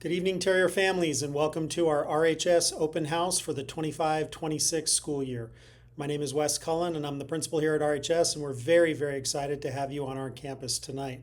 Good evening, Terrier families, and welcome to our RHS open house for the 25-26 school year. My name is Wes Cullen, and I'm the principal here at RHS, and we're very, very excited to have you on our campus tonight.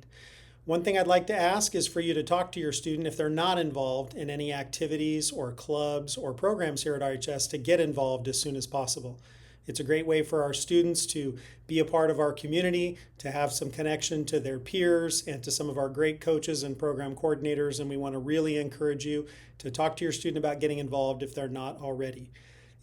One thing I'd like to ask is for you to talk to your student if they're not involved in any activities or clubs or programs here at RHS to get involved as soon as possible. It's a great way for our students to be a part of our community, to have some connection to their peers and to some of our great coaches and program coordinators, and we want to really encourage you to talk to your student about getting involved if they're not already.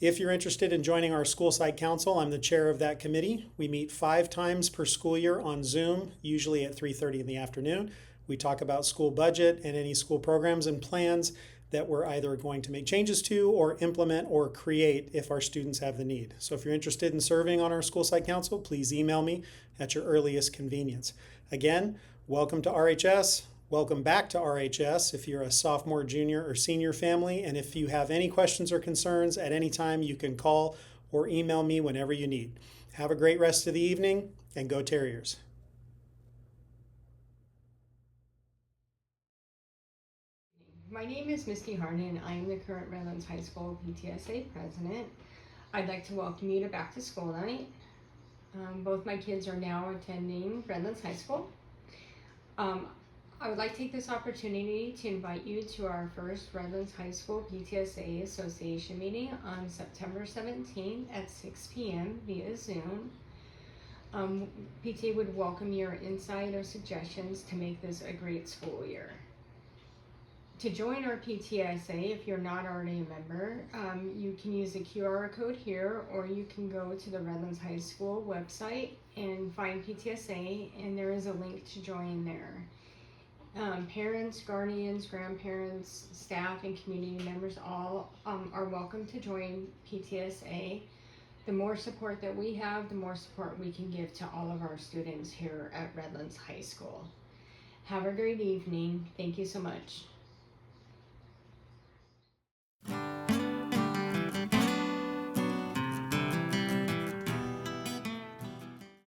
If you're interested in joining our school site council, I'm the chair of that committee. We meet 5 times per school year on Zoom, usually at 3:30 in the afternoon. We talk about school budget and any school programs and plans that we're either going to make changes to or implement or create if our students have the need. So if you're interested in serving on our school site council, please email me at your earliest convenience. Again, welcome to RHS. Welcome back to RHS if you're a sophomore, junior, or senior family. And if you have any questions or concerns at any time, you can call or email me whenever you need. Have a great rest of the evening, and go Terriers. My name is Misty Harnan. I am the current Redlands High School PTSA president. I'd like to welcome you to Back to School Night. Both my kids are now attending Redlands High School. I would like to take this opportunity to invite you to our first Redlands High School PTSA Association meeting on September 17th at 6 p.m. via Zoom. PTA would welcome your insight or suggestions to make this a great school year. To join our PTSA, if you're not already a member, you can use the QR code here, or you can go to the Redlands High School website and find PTSA, and there is a link to join there. Parents, guardians, grandparents, staff, and community members all are welcome to join PTSA. The more support that we have, the more support we can give to all of our students here at Redlands High School. Have a great evening. Thank you so much.